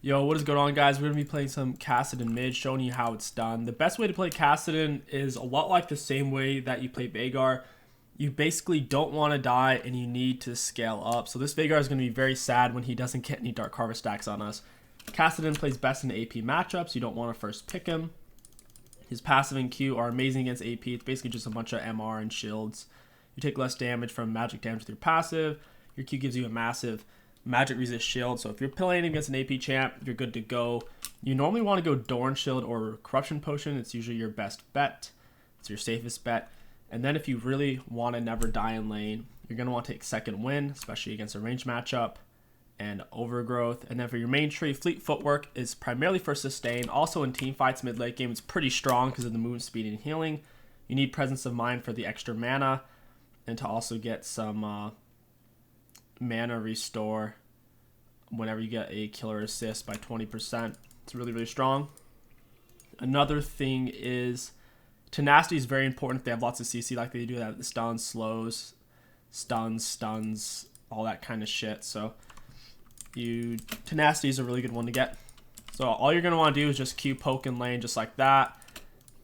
Yo, what is going on, guys? We're going to be playing some Kassadin mid, showing you how it's done. The best way to play Kassadin is a lot like the same way that you play Veigar. You basically don't want to die and you need to scale up. So this Veigar is going to be very sad when he doesn't get any Dark Harvest stacks on us. Kassadin plays best in AP matchups. You don't want to first pick him. His passive and Q are amazing against AP. It's basically just a bunch of MR and shields. You take less damage from magic damage with your passive. Your Q gives you a massive magic resist shield. So if you're playing against an AP champ, you're good to go. You normally want to go Dorn Shield or Corruption Potion. It's usually your best bet. It's your safest bet. And then if you really want to never die in lane, you're going to want to take second win, especially against a ranged matchup, and Overgrowth. And then for your main tree, Fleet Footwork is primarily for sustain. Also in team fights mid late game, it's pretty strong because of the movement speed and healing. You need Presence of Mind for the extra mana and to also get some mana restore whenever you get a killer assist by 20%. It's really, really strong. Another thing is tenacity is very important if they have lots of CC like they do. That stuns, slows, stuns, all that kind of shit. So tenacity is a really good one to get. So all you're going to want to do is just Q poke in lane just like that.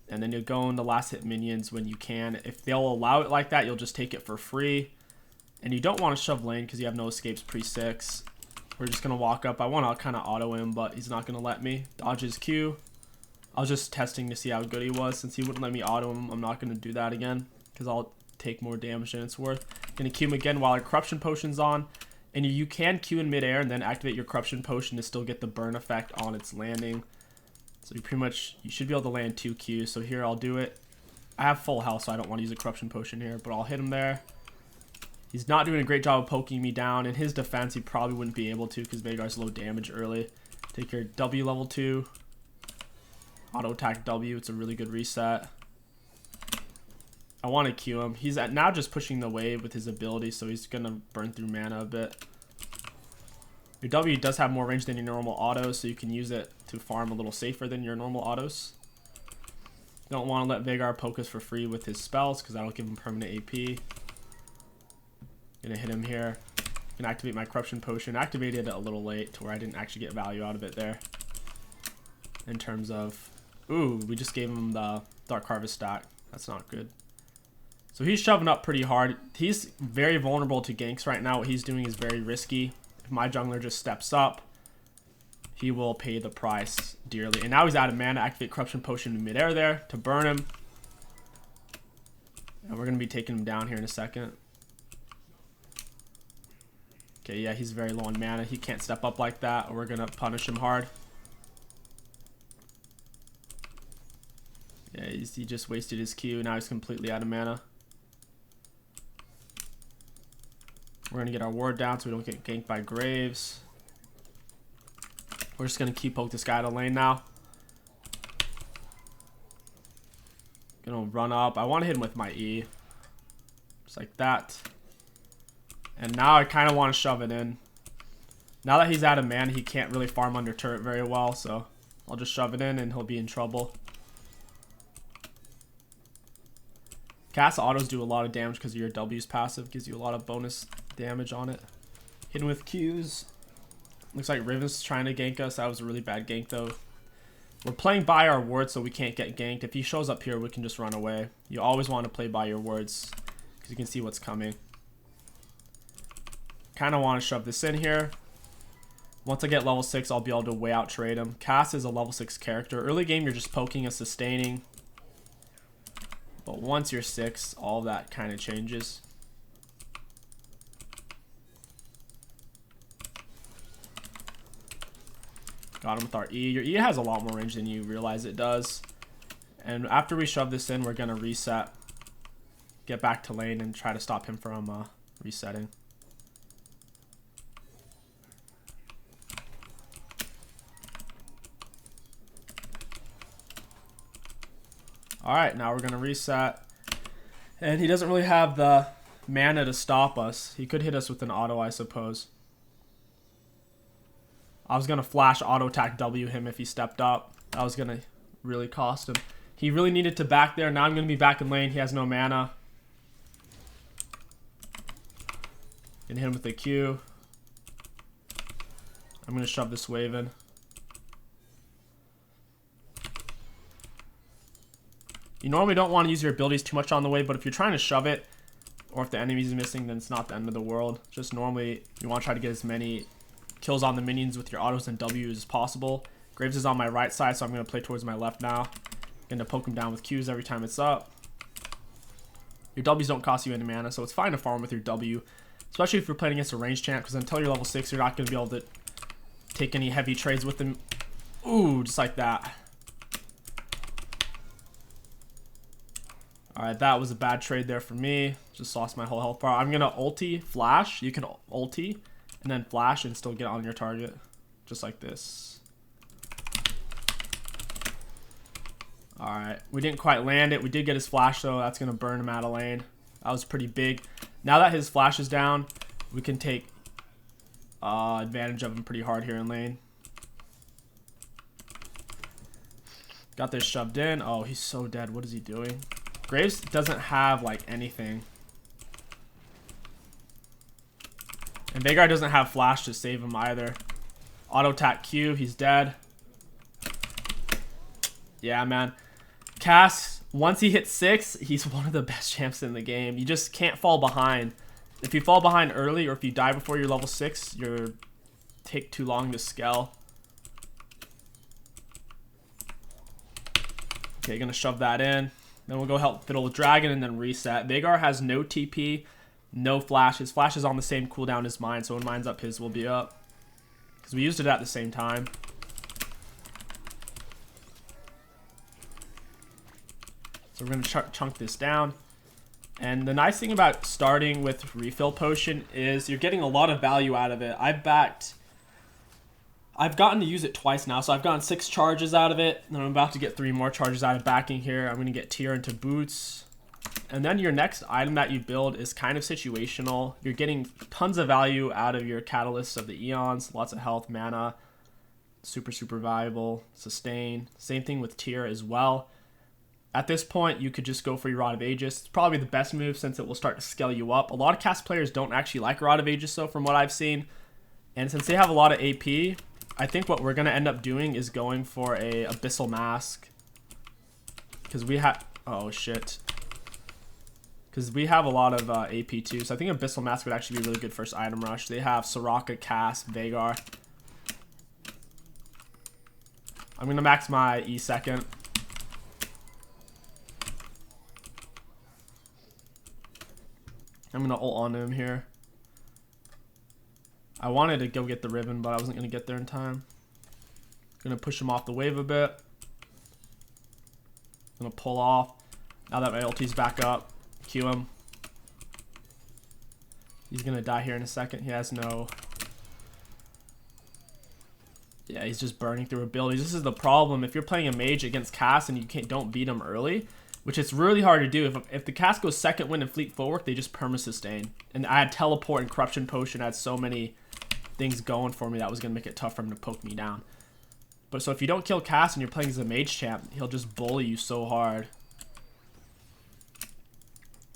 And then you'll go into last hit minions when you can. If they'll allow it like that, you'll just take it for free. And you don't want to shove lane because you have no escapes pre-6. We're just going to walk up. I want to kind of auto him, but he's not going to let me. Dodge his Q. I was just testing to see how good he was. Since he wouldn't let me auto him, I'm not going to do that again because I'll take more damage than it's worth. Going to Q him again while our Corruption Potion's on. And you can Q in midair and then activate your Corruption Potion to still get the burn effect on its landing. So you should be able to land 2 Qs. So here I'll do it. I have full health, so I don't want to use a Corruption Potion here, but I'll hit him there. He's not doing a great job of poking me down. In his defense, he probably wouldn't be able to because Veigar's low damage early. Take your W level 2. Auto attack W. It's a really good reset. I want to Q him. He's now just pushing the wave with his ability, so he's going to burn through mana a bit. Your W does have more range than your normal autos, so you can use it to farm a little safer than your normal autos. You don't want to let Veigar poke us for free with his spells because that'll give him permanent AP. Gonna hit him here. Gonna activate my Corruption Potion. Activated it a little late to where I didn't actually get value out of it there. In terms of, ooh, we just gave him the Dark Harvest stack. That's not good. So he's shoving up pretty hard. He's very vulnerable to ganks right now. What he's doing is very risky. If my jungler just steps up, he will pay the price dearly. And now he's out of mana. Activate Corruption Potion in midair there to burn him. And we're gonna be taking him down here in a second. Okay, yeah, he's very low on mana. He can't step up like that, or we're going to punish him hard. Yeah, he just wasted his Q. Now he's completely out of mana. We're going to get our ward down so we don't get ganked by Graves. We're just going to keep poke this guy out of lane now. Going to run up. I want to hit him with my E. Just like that. And now I kind of want to shove it in. Now that he's out of mana, he can't really farm under turret very well. So I'll just shove it in and he'll be in trouble. Kass autos do a lot of damage because of your W's passive. Gives you a lot of bonus damage on it. Hit him with Qs. Looks like Riven's trying to gank us. That was a really bad gank though. We're playing by our wards so we can't get ganked. If he shows up here, we can just run away. You always want to play by your wards because you can see what's coming. Kind of want to shove this in here. Once I get level 6, I'll be able to way out trade him. Kass is a level 6 character. Early game, you're just poking and sustaining. But once you're 6, all that kind of changes. Got him with our E. Your E has a lot more range than you realize it does. And after we shove this in, we're going to reset. Get back to lane and try to stop him from resetting. Alright, now we're going to reset. And he doesn't really have the mana to stop us. He could hit us with an auto, I suppose. I was going to flash auto attack W him if he stepped up. That was going to really cost him. He really needed to back there. Now I'm going to be back in lane. He has no mana. Gonna hit him with a Q. I'm going to shove this wave in. You normally don't want to use your abilities too much on the wave, but if you're trying to shove it, or if the enemy's missing, then it's not the end of the world. Just normally, you want to try to get as many kills on the minions with your autos and W's as possible. Graves is on my right side, so I'm going to play towards my left now. Going to poke him down with Qs every time it's up. Your W's don't cost you any mana, so it's fine to farm with your W. Especially if you're playing against a ranged champ, because until you're level 6, you're not going to be able to take any heavy trades with them. Ooh, just like that. Alright, that was a bad trade there for me. Just lost my whole health bar. I'm going to ulti, flash. You can ulti, and then flash and still get on your target. Just like this. Alright, we didn't quite land it. We did get his flash, though. That's going to burn him out of lane. That was pretty big. Now that his flash is down, we can take advantage of him pretty hard here in lane. Got this shoved in. Oh, he's so dead. What is he doing? Graves doesn't have, like, anything. And Veigar doesn't have flash to save him either. Auto-attack Q. He's dead. Yeah, man. Kass, once he hits 6, he's one of the best champs in the game. You just can't fall behind. If you fall behind early or if you die before you're level 6, you take too long to scale. Okay, gonna shove that in. Then we'll go help fiddle with Dragon and then reset. Veigar has no TP, no flash. His flash is on the same cooldown as mine, so when mine's up, his will be up. Because we used it at the same time. So we're going to chunk this down. And the nice thing about starting with refill potion is you're getting a lot of value out of it. I've gotten to use it twice now, so I've gotten 6 charges out of it, and I'm about to get 3 more charges out of backing here. I'm going to get tier into boots. And then your next item that you build is kind of situational. You're getting tons of value out of your catalysts of the eons, lots of health, mana, super valuable, sustain. Same thing with tier as well. At this point, you could just go for your Rod of Aegis. It's probably the best move since it will start to scale you up. A lot of cast players don't actually like Rod of Aegis, though, from what I've seen. And since they have a lot of AP, I think what we're going to end up doing is going for a Abyssal Mask. Because we have... Oh, shit. Because we have a lot of AP, too. So I think Abyssal Mask would actually be a really good first item rush. They have Soraka, Kass, Veigar. I'm going to max my E second. I'm going to ult on him here. I wanted to go get the ribbon, but I wasn't going to get there in time. Going to push him off the wave a bit. Going to pull off. Now that my ulti's back up, Q him. He's going to die here in a second. He has no... Yeah, he's just burning through abilities. This is the problem. If you're playing a mage against Kass and you don't beat him early, which it's really hard to do. If the Kass goes second wind and fleet forward, they just perma-sustain. And I had teleport and corruption potion. I had so many things going for me that was going to make it tough for him to poke me down. But so if you don't kill Kass and you're playing as a mage champ, he'll just bully you so hard.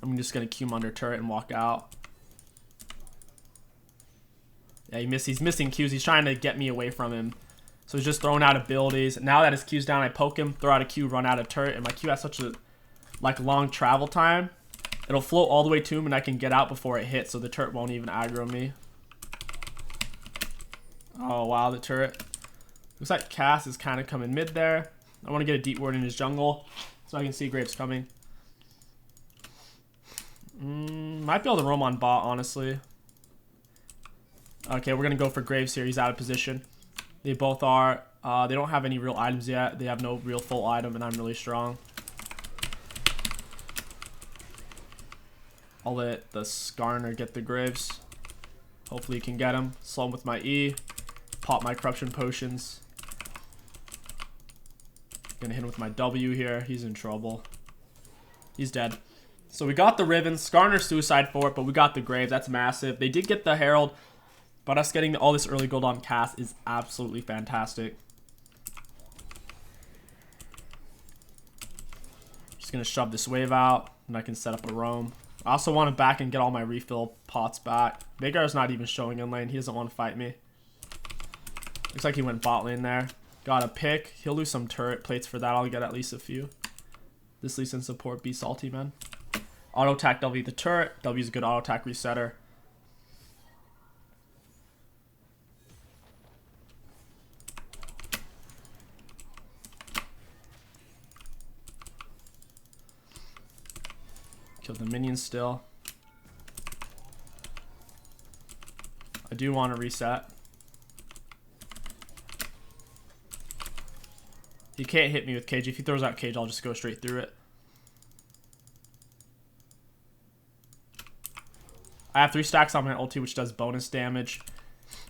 I'm just going to Q him under turret and walk out. Yeah, he's missing Qs. He's trying to get me away from him. So he's just throwing out abilities. Now that his Q's down, I poke him, throw out a Q, run out of turret. And my Q has such a long travel time. It'll float all the way to him and I can get out before it hits. So the turret won't even aggro me. Oh, wow, the turret. Looks like Kass is kind of coming mid there. I want to get a deep ward in his jungle so I can see Graves coming. Might be able to roam on bot, honestly. Okay, we're going to go for Graves here. He's out of position. They both are. They don't have any real items yet. They have no real full item, and I'm really strong. I'll let the Skarner get the Graves. Hopefully he can get him. Slow him with my E. Pop my corruption potions. Gonna hit him with my W here. He's in trouble. He's dead. So we got the Riven. Skarner suicide for it, but we got the Graves. That's massive. They did get the Herald, but us getting all this early gold on Kass is absolutely fantastic. Just gonna shove this wave out, and I can set up a roam. I also want to back and get all my refill pots back. Veigar's not even showing in lane. He doesn't want to fight me. Looks like he went bot lane there. Got a pick. He'll lose some turret plates for that. I'll get at least a few. This Lee Sin support be salty, man. Auto attack W the turret. W is a good auto attack resetter. Kill the minions still. I do want to reset. He can't hit me with cage. If he throws out cage, I'll just go straight through it. I have 3 stacks on my ulti, which does bonus damage.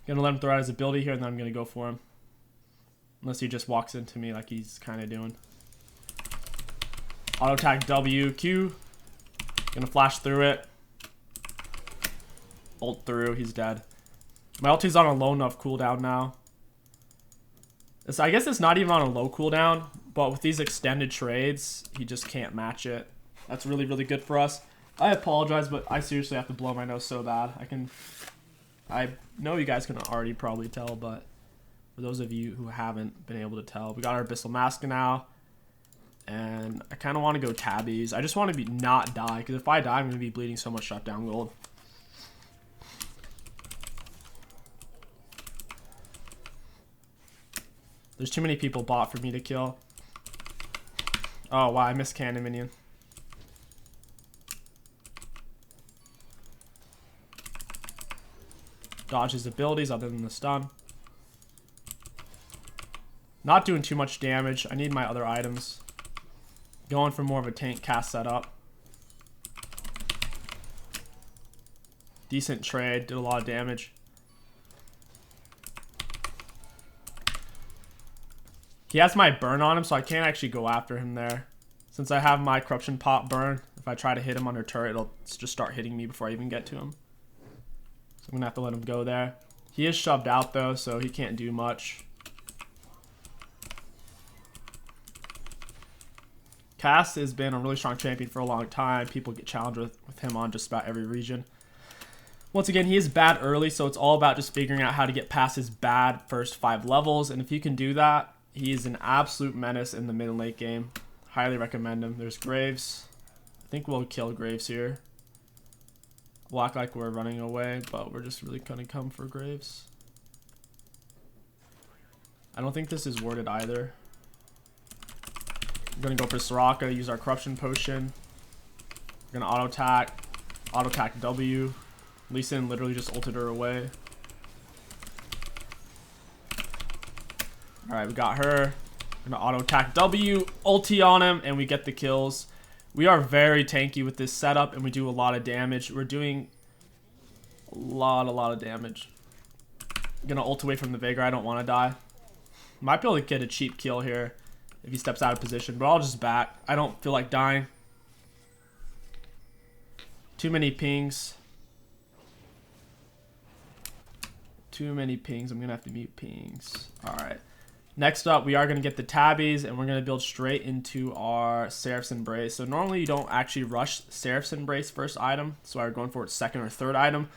Gonna let him throw out his ability here, and then I'm gonna go for him. Unless he just walks into me like he's kind of doing. Auto attack W, Q. Gonna flash through it. Ult through, he's dead. My ulti's on a low enough cooldown now. I guess it's not even on a low cooldown, but with these extended trades, he just can't match it. That's really, really good for us. I apologize, but I seriously have to blow my nose so bad. I know you guys can already probably tell, but for those of you who haven't been able to tell, we got our Abyssal Mask now. And I kind of want to go tabbies. I just want to not die, because if I die, I'm going to be bleeding so much shutdown gold. There's too many people bot for me to kill. Oh, wow, I missed cannon minion. Dodge his abilities other than the stun. Not doing too much damage. I need my other items. Going for more of a tank cast setup. Decent trade. Did a lot of damage. He has my burn on him, so I can't actually go after him there. Since I have my corruption pop burn, if I try to hit him under turret, it'll just start hitting me before I even get to him. So I'm going to have to let him go there. He is shoved out, though, so he can't do much. Kass has been a really strong champion for a long time. People get challenged with him on just about every region. Once again, he is bad early, so it's all about just figuring out how to get past his bad first 5 levels. And if you can do that, he is an absolute menace in the mid and late game. Highly recommend him. There's Graves. I think we'll kill Graves here. We'll act like we're running away, but we're just really going to come for Graves. I don't think this is worded either. I'm going to go for Soraka, use our corruption potion. We're going to auto attack W. Lee Sin literally just ulted her away. Alright, we got her. We're going to auto attack W, ulti on him, and we get the kills. We are very tanky with this setup, and we do a lot of damage. We're doing a lot of damage. I'm going to ult away from the Veigar. I don't want to die. Might be able to get a cheap kill here if he steps out of position, but I'll just back. I don't feel like dying. Too many pings. Too many pings. I'm going to have to mute pings. Alright. Next up, we are going to get the tabbies, and we're going to build straight into our Seraph's Embrace. So normally you don't actually rush Seraph's Embrace first item. So I'm going for its second or third item,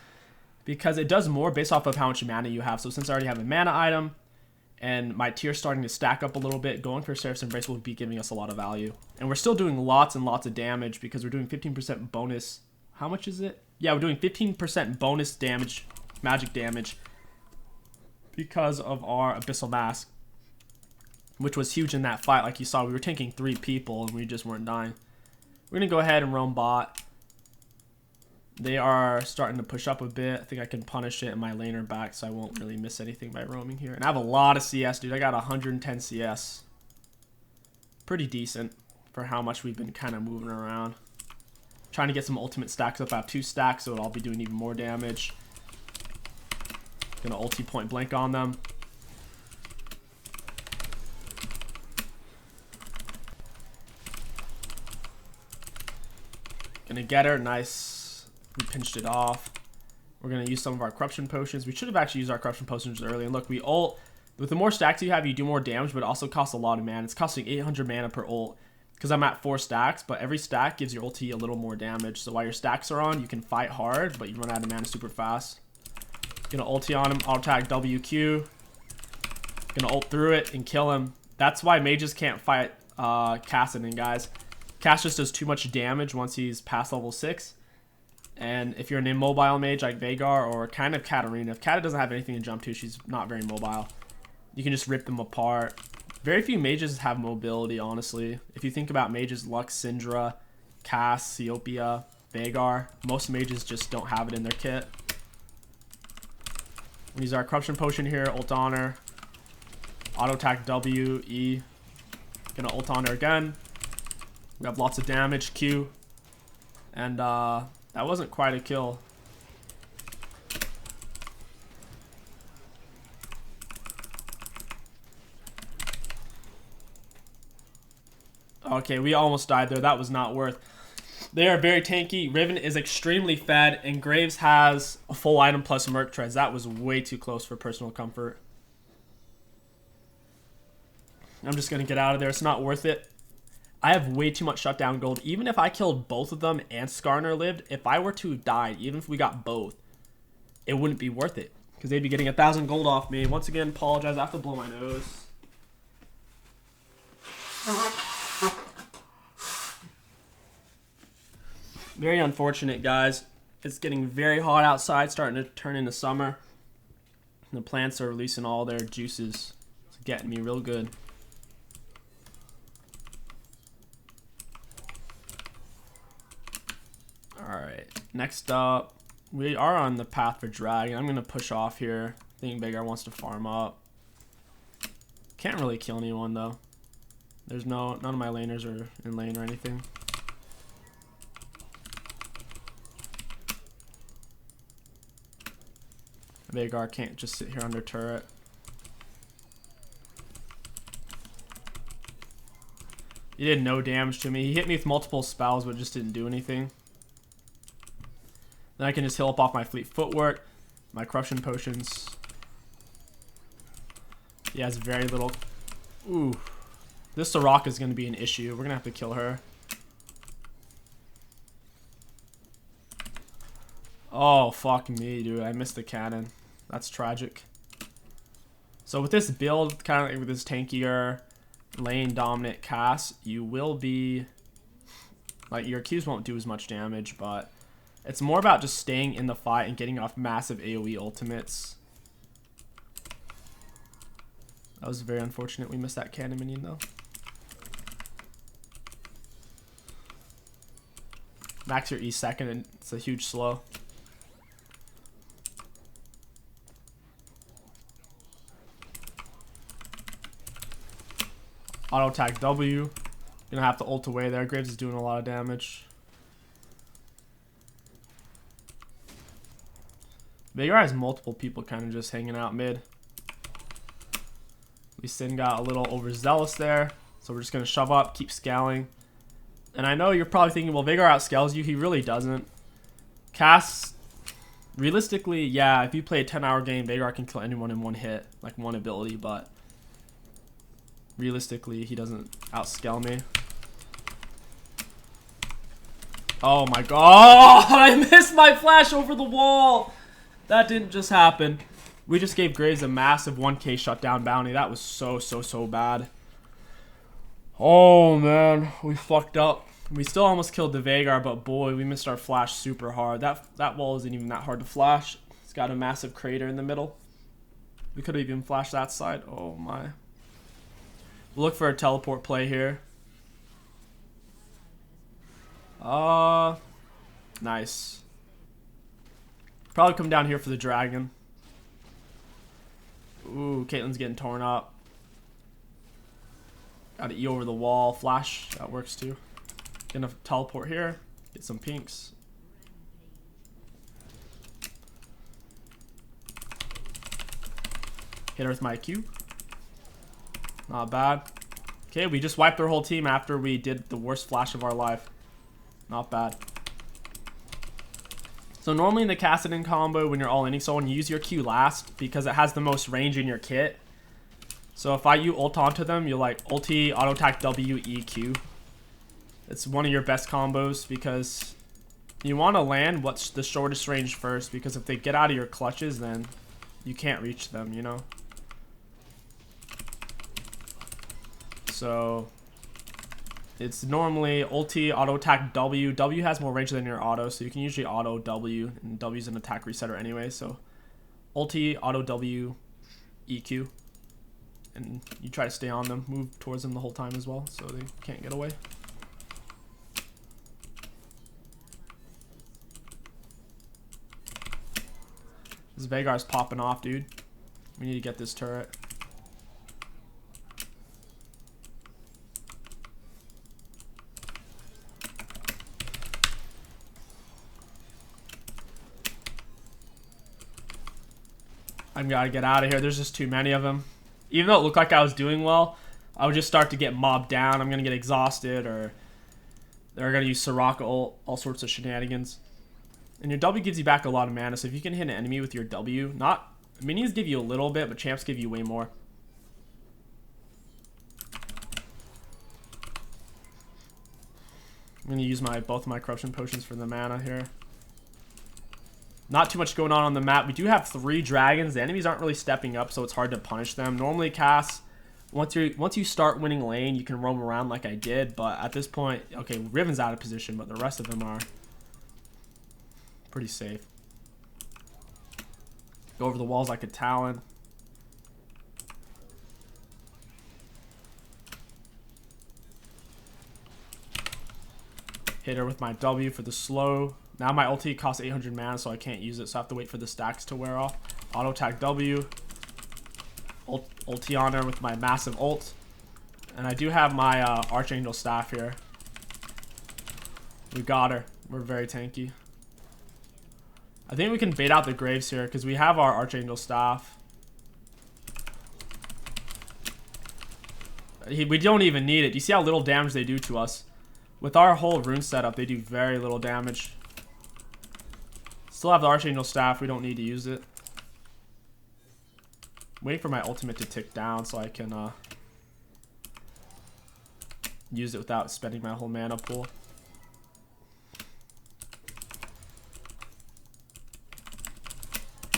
because it does more based off of how much mana you have. So since I already have a mana item, and my tier's starting to stack up a little bit, going for Seraph's Embrace will be giving us a lot of value. And we're still doing lots and lots of damage, because we're doing 15% bonus. How much is it? Yeah, we're doing 15% bonus damage, magic damage, because of our Abyssal Mask, which was huge in that fight. Like you saw, we were tanking 3 people, and we just weren't dying. We're going to go ahead and roam bot. They are starting to push up a bit. I think I can punish it in my laner back, so I won't really miss anything by roaming here. And I have a lot of CS, dude. I got 110 CS. Pretty decent for how much we've been kind of moving around. Trying to get some ultimate stacks up. I have 2 stacks, so I'll be doing even more damage. Gonna ulti point blank on them. Gonna get her. Nice. We pinched it off. We're going to use some of our corruption potions. We should have actually used our corruption potions earlier. And look, we ult. With the more stacks you have, you do more damage, but it also costs a lot of mana. It's costing 800 mana per ult, because I'm at 4 stacks, but every stack gives your ulti a little more damage. So while your stacks are on, you can fight hard, but you run out of mana super fast. Gonna ulti on him, auto attack WQ. Gonna ult through it and kill him. That's why mages can't fight Kassadin, guys. Kass just does too much damage once he's past level 6. And if you're an immobile mage like Veigar or kind of Katarina, if Kata doesn't have anything to jump to, she's not very mobile. You can just rip them apart. Very few mages have mobility, honestly. If you think about mages, Lux, Syndra, Kass, 𝐒𝐿𝐴, Veigar, most mages just don't have it in their kit. We use our Corruption Potion here, ult on her. Auto attack W, E. Gonna ult on her again. We have lots of damage, Q. And that wasn't quite a kill. Okay, we almost died there. That was not worth. They are very tanky. Riven is extremely fed, and Graves has a full item plus Merc Treads. That was way too close for personal comfort. I'm just going to get out of there. It's not worth it. I have way too much shutdown gold. Even if I killed both of them and Skarner lived, if I were to die, even if we got both, it wouldn't be worth it. Because they'd be getting 1,000 gold off me. Once again, apologize. I have to blow my nose. Very unfortunate, guys. It's getting very hot outside, starting to turn into summer. The plants are releasing all their juices. It's getting me real good. Alright, next up, we are on the path for Dragon. I'm going to push off here. I think Veigar wants to farm up. Can't really kill anyone, though. There's none of my laners are in lane or anything. Veigar can't just sit here under turret. He did no damage to me. He hit me with multiple spells, but just didn't do anything. Then I can just heal up off my fleet footwork, my corruption potions. He has very little. Ooh. This Soraka is going to be an issue. We're going to have to kill her. Oh, fuck me, dude. I missed the cannon. That's tragic. So with this build, kind of like with this tankier, lane dominant Kass, you will be... like, your Qs won't do as much damage, but it's more about just staying in the fight and getting off massive AoE ultimates. That was very unfortunate. We missed that cannon minion, though. Max your E second, and it's a huge slow. Auto attack W. Gonna have to ult away there. Graves is doing a lot of damage. Veigar has multiple people kind of just hanging out mid. Lee Sin got a little overzealous there. So we're just gonna shove up, keep scaling. And I know you're probably thinking, well, Veigar outscales you. He really doesn't. Kass, realistically, yeah, if you play a 10-hour game, Veigar can kill anyone in one hit, like one ability, but realistically, he doesn't outscale me. Oh my god, I missed my flash over the wall. That didn't just happen. We just gave Graves a massive 1k shutdown bounty. That was so bad. Oh man, we fucked up. We still almost killed the Veigar, but boy, we missed our flash super hard. That wall isn't even that hard to flash. It's got a massive crater in the middle. We could have even flashed that side. Oh my. We'll look for a teleport play here. Nice. Probably come down here for the dragon. Ooh, Caitlyn's getting torn up. Got to E over the wall. Flash, that works too. Gonna teleport here. Get some pinks. Hit her with my Q. Not bad. Okay, we just wiped their whole team after we did the worst flash of our life. Not bad. So normally in the Kassadin combo, when you're all-inning someone, you use your Q last because it has the most range in your kit. So if you ult onto them, you're like ulti, auto attack W, E, Q. It's one of your best combos because you want to land what's the shortest range first, because if they get out of your clutches, then you can't reach them, you know? So It's normally ulti, auto attack W. W has more range than your auto, so you can usually auto W, and W is an attack resetter anyway, so ulti, auto W, EQ. And you try to stay on them, move towards them the whole time as well, so they can't get away. This Veigar's popping off, dude. We need to get this turret. I've got to get out of here. There's just too many of them. Even though it looked like I was doing well, I would just start to get mobbed down. I'm going to get exhausted, or they're going to use Soraka ult, all sorts of shenanigans. And your W gives you back a lot of mana, so if you can hit an enemy with your W, minions give you a little bit, but champs give you way more. I'm going to use both of my corruption potions for the mana here. Not too much going on the map. We do have 3 dragons. The enemies aren't really stepping up, so it's hard to punish them. Normally, Kass, once you start winning lane, you can roam around like I did. But at this point, okay, Riven's out of position, but the rest of them are pretty safe. Go over the walls like a Talon. Hit her with my W for the slow. Now my ulti costs 800 mana, so I can't use it, so I have to wait for the stacks to wear off. Auto attack W. Ulti on her with my massive ult. And I do have my Archangel staff here. We got her. We're very tanky. I think we can bait out the Graves here, because we have our Archangel staff. We don't even need it. Do you see how little damage they do to us? With our whole rune setup, they do very little damage. Still have the Archangel staff. We don't need to use it. Waiting for my ultimate to tick down so I can use it without spending my whole mana pool.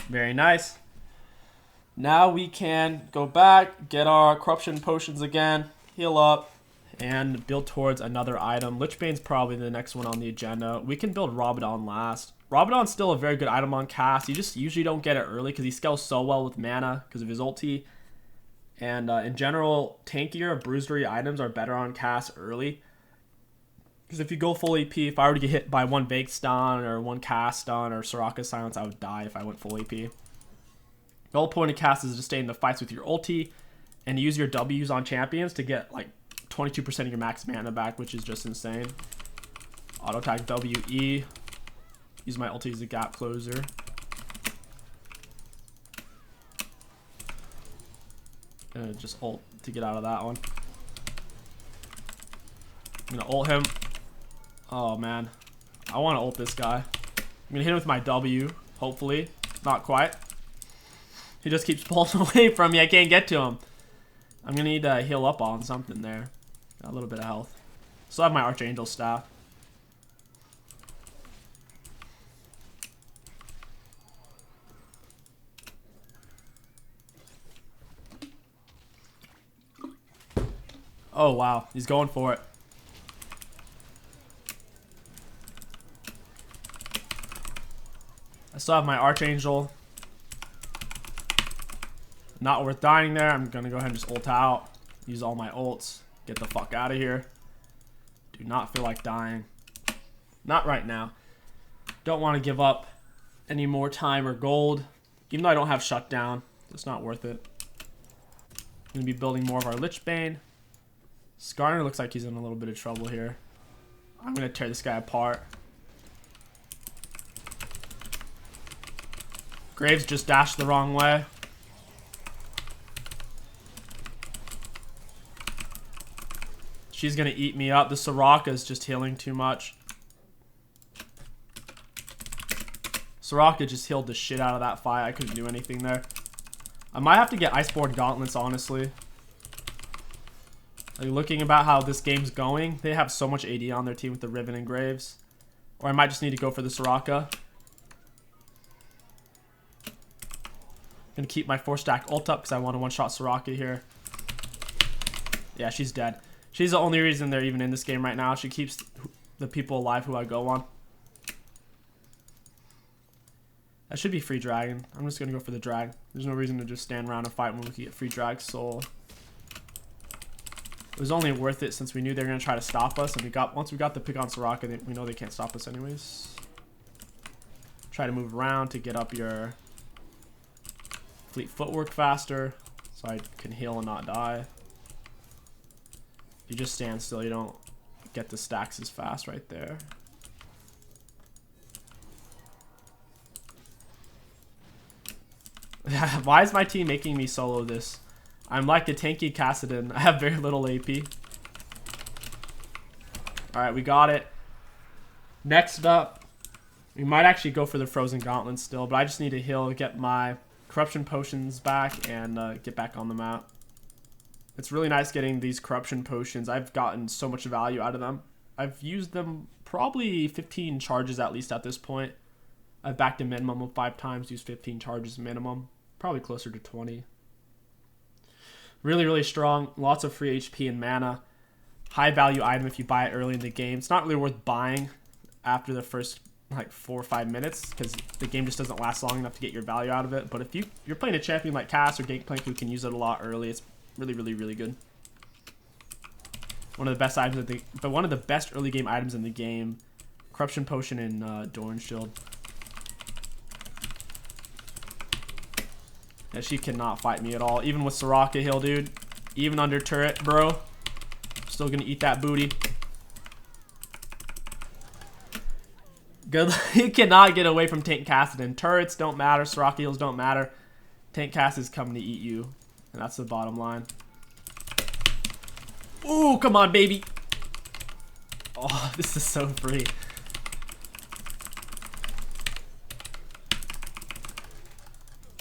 Very nice. Now we can go back, get our corruption potions again, heal up, and build towards another item. Lichbane's probably the next one on the agenda. We can build Rabadon last. Rabadon's still a very good item on Kass. You just usually don't get it early because he scales so well with mana because of his ulti. And in general, tankier, bruisery items are better on Kass early. Because if you go full AP, if I were to get hit by one Baked Stun or one Kass Stun or Soraka Silence, I would die if I went full AP. The whole point of Kass is to stay in the fights with your ulti and use your Ws on champions to get like 22% of your max mana back, which is just insane. Auto attack WE. Use my ulti as a gap closer. Gonna just ult to get out of that one. I'm gonna ult him. Oh man, I want to ult this guy. I'm gonna hit him with my W. Hopefully, not quite. He just keeps pulling away from me. I can't get to him. I'm gonna need to heal up on something there. Got a little bit of health. Still have my Archangel staff. Oh wow, he's going for it. I still have my Archangel. Not worth dying there. I'm gonna go ahead and just ult out. Use all my ults. Get the fuck out of here. Do not feel like dying. Not right now. Don't want to give up any more time or gold. Even though I don't have shutdown. It's not worth it. I'm gonna be building more of our Lichbane. Skarner looks like he's in a little bit of trouble here. I'm gonna tear this guy apart. Graves just dashed the wrong way. She's gonna eat me up. The Soraka is just healing too much. Soraka just healed the shit out of that fight. I couldn't do anything there. I might have to get Iceborne Gauntlets, honestly. Like, looking about how this game's going, they have so much AD on their team with the Riven and Graves. Or I might just need to go for the Soraka. Gonna keep my 4-stack ult up because I want to one-shot Soraka here. Yeah, she's dead. She's the only reason they're even in this game right now. She keeps the people alive who I go on. That should be free dragon. I'm just gonna go for the drag. There's no reason to just stand around and fight when we can get free drag soul. It was only worth it since we knew they were gonna try to stop us, and once we got the pick on Soraka, we know they can't stop us anyways. Try to move around to get up your fleet footwork faster, so I can heal and not die. If you just stand still, you don't get the stacks as fast right there. Why is my team making me solo this? I'm like a tanky Kassadin. I have very little AP. Alright, we got it. Next up, we might actually go for the Frozen Gauntlet still, but I just need to heal, get my Corruption Potions back, and get back on the map. It's really nice getting these Corruption Potions. I've gotten so much value out of them. I've used them probably 15 charges at least at this point. I've backed a minimum of 5 times, used 15 charges minimum. Probably closer to 20. Really, really strong. Lots of free HP and mana. High value item if you buy it early in the game. It's not really worth buying after the first like 4 or 5 minutes because the game just doesn't last long enough to get your value out of it. But if you're playing a champion like Kass or Gangplank who can use it a lot early, it's really, really, really good. One of the best items one of the best early game items in the game. Corruption Potion and Doran Shield. Yeah, she cannot fight me at all. Even with Soraka heal, dude. Even under turret, bro. Still gonna eat that booty. Good. You cannot get away from Tank Kassadin. Turrets don't matter. Soraka heals don't matter. Tank Kass is coming to eat you. And that's the bottom line. Ooh, come on, baby. Oh, this is so free.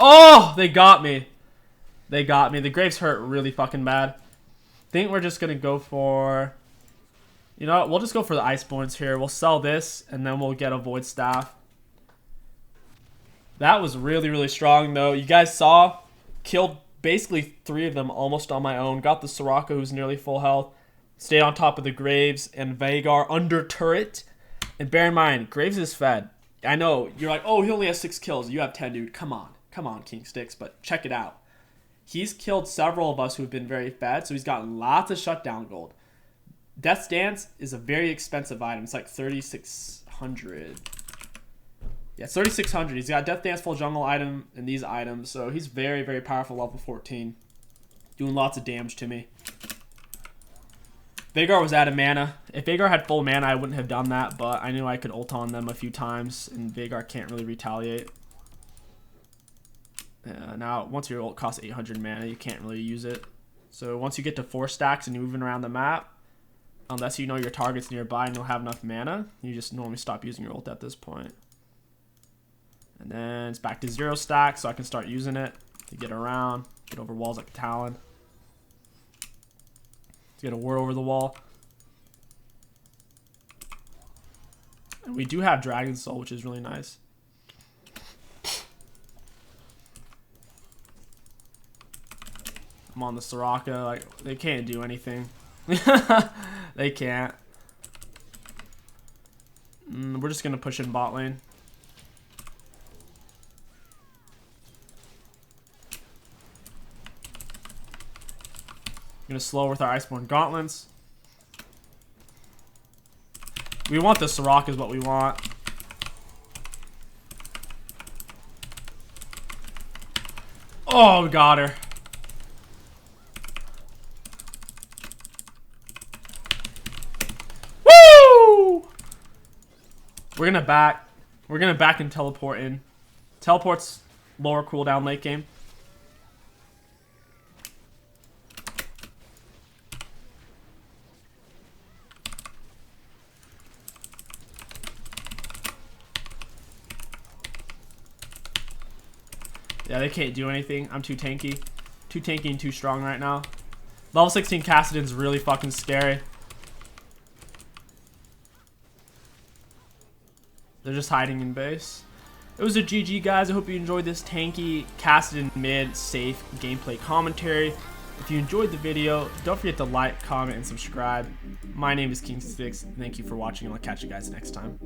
Oh, they got me. They got me. The Graves hurt really fucking bad. Think we're just going to go for... You know what? We'll just go for the Iceborns here. We'll sell this, and then we'll get a Void Staff. That was really, really strong, though. You guys saw, killed basically 3 of them almost on my own. Got the Soraka, who's nearly full health. Stayed on top of the Graves and Veigar under turret. And bear in mind, Graves is fed. I know, you're like, oh, he only has 6 kills. You have 10, dude. Come on. Come on, KingStix, but check it out. He's killed several of us who've been very fed, so he's gotten lots of shutdown gold. Death's Dance is a very expensive item. It's like 3,600. Yeah, 3,600. He's got Death Dance full jungle item and these items, so he's very, very powerful level 14. Doing lots of damage to me. Veigar was out of mana. If Veigar had full mana, I wouldn't have done that, but I knew I could ult on them a few times, and Veigar can't really retaliate. Now, once your ult costs 800 mana, you can't really use it. So once you get to 4 stacks and you're moving around the map, unless you know your target's nearby and you'll have enough mana, you just normally stop using your ult at this point. And then it's back to 0 stacks, so I can start using it to get around, get over walls like a Talon. To get a ward over the wall. And we do have Dragon Soul, which is really nice. I'm on the Soraka, like, they can't do anything. They can't. We're just gonna push in bot lane. Gonna slow with our Iceborne Gauntlets. We want the Soraka is what we want. Oh, we got her. We're gonna back. We're gonna back and teleport in. Teleport's lower cooldown late game. Yeah, they can't do anything. I'm too tanky. Too tanky and too strong right now. Level 16 Kassadin's really fucking scary. They're just hiding in base. It was a GG, guys. I hope you enjoyed this tanky Kassadin mid safe gameplay commentary. If you enjoyed the video, don't forget to like, comment, and subscribe. My name is KingStix. Thank you for watching, and I'll catch you guys next time.